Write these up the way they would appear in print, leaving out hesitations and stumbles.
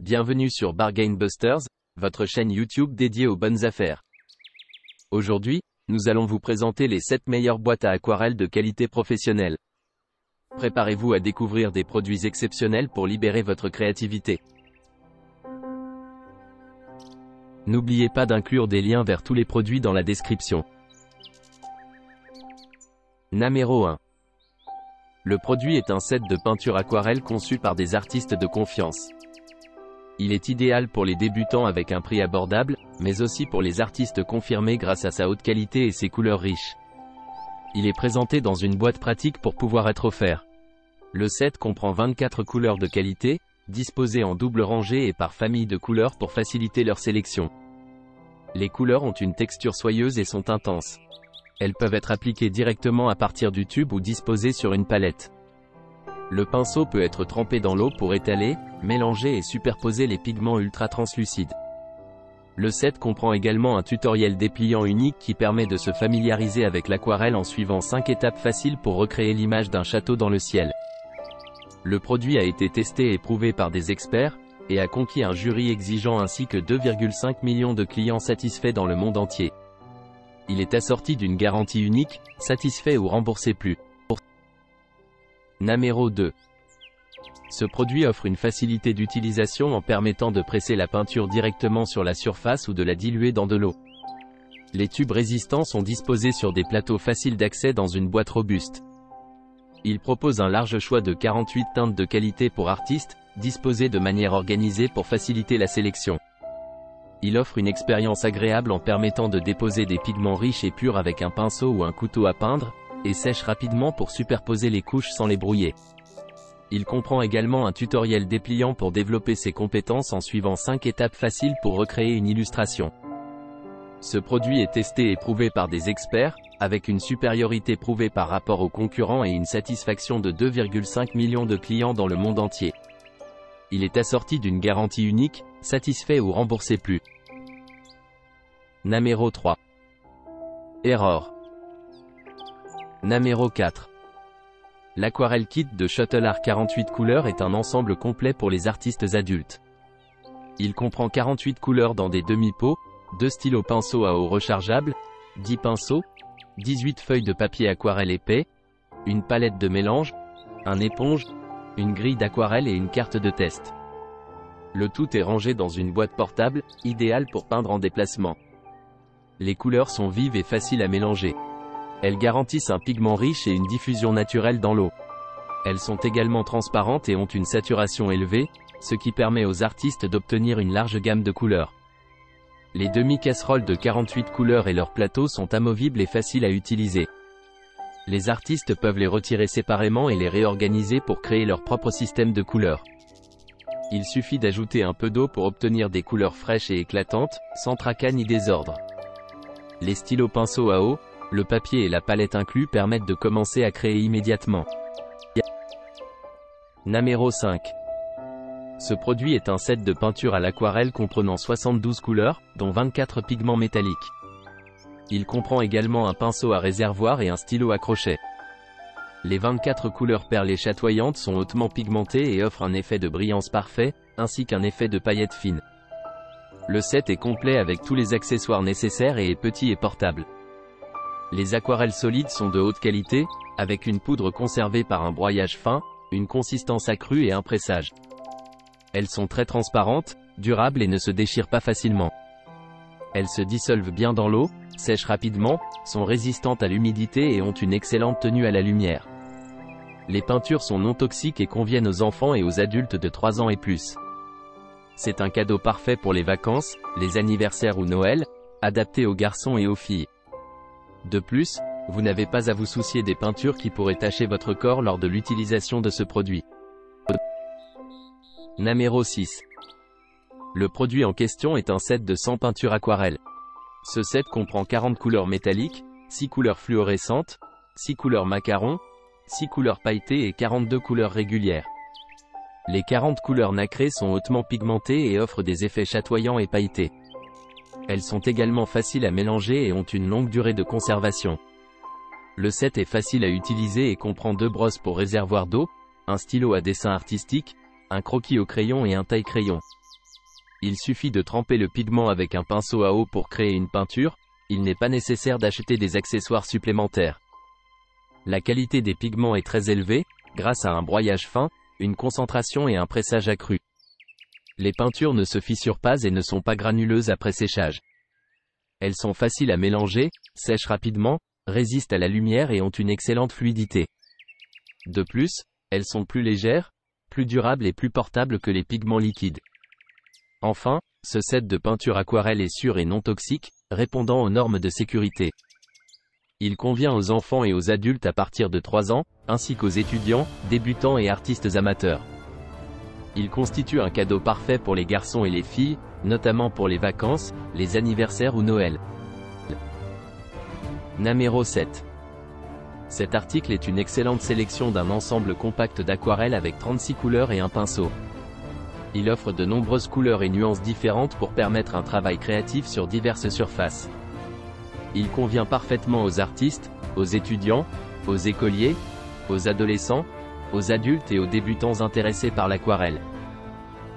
Bienvenue sur Bargain Busters, votre chaîne YouTube dédiée aux bonnes affaires. Aujourd'hui, nous allons vous présenter les 7 meilleures boîtes à aquarelle de qualité professionnelle. Préparez-vous à découvrir des produits exceptionnels pour libérer votre créativité. N'oubliez pas d'inclure des liens vers tous les produits dans la description. Numéro 1. Le produit est un set de peinture aquarelle conçu par des artistes de confiance. Il est idéal pour les débutants avec un prix abordable, mais aussi pour les artistes confirmés grâce à sa haute qualité et ses couleurs riches. Il est présenté dans une boîte pratique pour pouvoir être offert. Le set comprend 24 couleurs de qualité, disposées en double rangée et par famille de couleurs pour faciliter leur sélection. Les couleurs ont une texture soyeuse et sont intenses. Elles peuvent être appliquées directement à partir du tube ou disposées sur une palette. Le pinceau peut être trempé dans l'eau pour étaler, mélanger et superposer les pigments ultra translucides. Le set comprend également un tutoriel dépliant unique qui permet de se familiariser avec l'aquarelle en suivant 5 étapes faciles pour recréer l'image d'un château dans le ciel. Le produit a été testé et éprouvé par des experts, et a conquis un jury exigeant ainsi que 2,5 millions de clients satisfaits dans le monde entier. Il est assorti d'une garantie unique, satisfait ou remboursé plus. Numéro 2. Ce produit offre une facilité d'utilisation en permettant de presser la peinture directement sur la surface ou de la diluer dans de l'eau. Les tubes résistants sont disposés sur des plateaux faciles d'accès dans une boîte robuste. Il propose un large choix de 48 teintes de qualité pour artistes, disposées de manière organisée pour faciliter la sélection. Il offre une expérience agréable en permettant de déposer des pigments riches et purs avec un pinceau ou un couteau à peindre, et sèche rapidement pour superposer les couches sans les brouiller. Il comprend également un tutoriel dépliant pour développer ses compétences en suivant 5 étapes faciles pour recréer une illustration. Ce produit est testé et éprouvé par des experts, avec une supériorité prouvée par rapport aux concurrents et une satisfaction de 2,5 millions de clients dans le monde entier. Il est assorti d'une garantie unique, satisfait ou remboursé plus. Numéro 3. Error. Numéro 4. L'Aquarelle Kit de Shuttle Art 48 couleurs est un ensemble complet pour les artistes adultes. Il comprend 48 couleurs dans des demi-pots, 2 stylos pinceaux à eau rechargeables, 10 pinceaux, 18 feuilles de papier aquarelle épais, une palette de mélange, un éponge, une grille d'aquarelle et une carte de test. Le tout est rangé dans une boîte portable, idéale pour peindre en déplacement. Les couleurs sont vives et faciles à mélanger. Elles garantissent un pigment riche et une diffusion naturelle dans l'eau. Elles sont également transparentes et ont une saturation élevée, ce qui permet aux artistes d'obtenir une large gamme de couleurs. Les demi-casseroles de 48 couleurs et leurs plateaux sont amovibles et faciles à utiliser. Les artistes peuvent les retirer séparément et les réorganiser pour créer leur propre système de couleurs. Il suffit d'ajouter un peu d'eau pour obtenir des couleurs fraîches et éclatantes, sans tracas ni désordre. Les stylos pinceaux à eau, le papier et la palette inclus permettent de commencer à créer immédiatement. Numéro 5. Ce produit est un set de peinture à l'aquarelle comprenant 72 couleurs, dont 24 pigments métalliques. Il comprend également un pinceau à réservoir et un stylo à crochet. Les 24 couleurs perlées chatoyantes sont hautement pigmentées et offrent un effet de brillance parfait, ainsi qu'un effet de paillettes fines. Le set est complet avec tous les accessoires nécessaires et est petit et portable. Les aquarelles solides sont de haute qualité, avec une poudre conservée par un broyage fin, une consistance accrue et un pressage. Elles sont très transparentes, durables et ne se déchirent pas facilement. Elles se dissolvent bien dans l'eau, sèchent rapidement, sont résistantes à l'humidité et ont une excellente tenue à la lumière. Les peintures sont non toxiques et conviennent aux enfants et aux adultes de 3 ans et plus. C'est un cadeau parfait pour les vacances, les anniversaires ou Noël, adapté aux garçons et aux filles. De plus, vous n'avez pas à vous soucier des peintures qui pourraient tacher votre corps lors de l'utilisation de ce produit. Numéro 6. Le produit en question est un set de 100 peintures aquarelles. Ce set comprend 40 couleurs métalliques, 6 couleurs fluorescentes, 6 couleurs macaron, 6 couleurs pailletées et 42 couleurs régulières. Les 40 couleurs nacrées sont hautement pigmentées et offrent des effets chatoyants et pailletés. Elles sont également faciles à mélanger et ont une longue durée de conservation. Le set est facile à utiliser et comprend 2 brosses pour réservoir d'eau, un stylo à dessin artistique, un croquis au crayon et un taille-crayon. Il suffit de tremper le pigment avec un pinceau à eau pour créer une peinture, il n'est pas nécessaire d'acheter des accessoires supplémentaires. La qualité des pigments est très élevée, grâce à un broyage fin, une concentration et un pressage accru. Les peintures ne se fissurent pas et ne sont pas granuleuses après séchage. Elles sont faciles à mélanger, sèchent rapidement, résistent à la lumière et ont une excellente fluidité. De plus, elles sont plus légères, plus durables et plus portables que les pigments liquides. Enfin, ce set de peinture aquarelle est sûr et non toxique, répondant aux normes de sécurité. Il convient aux enfants et aux adultes à partir de 3 ans, ainsi qu'aux étudiants, débutants et artistes amateurs. Il constitue un cadeau parfait pour les garçons et les filles, notamment pour les vacances, les anniversaires ou Noël. Numéro 7. Cet article est une excellente sélection d'un ensemble compact d'aquarelles avec 36 couleurs et un pinceau. Il offre de nombreuses couleurs et nuances différentes pour permettre un travail créatif sur diverses surfaces. Il convient parfaitement aux artistes, aux étudiants, aux écoliers, aux adolescents, aux adultes et aux débutants intéressés par l'aquarelle.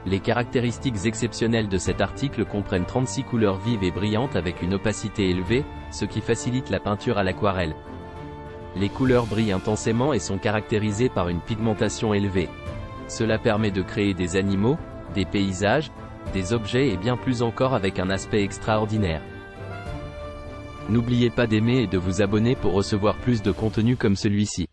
Les caractéristiques exceptionnelles de cet article comprennent 36 couleurs vives et brillantes avec une opacité élevée, ce qui facilite la peinture à l'aquarelle. Les couleurs brillent intensément et sont caractérisées par une pigmentation élevée. Cela permet de créer des animaux, des paysages, des objets et bien plus encore avec un aspect extraordinaire. N'oubliez pas d'aimer et de vous abonner pour recevoir plus de contenu comme celui-ci.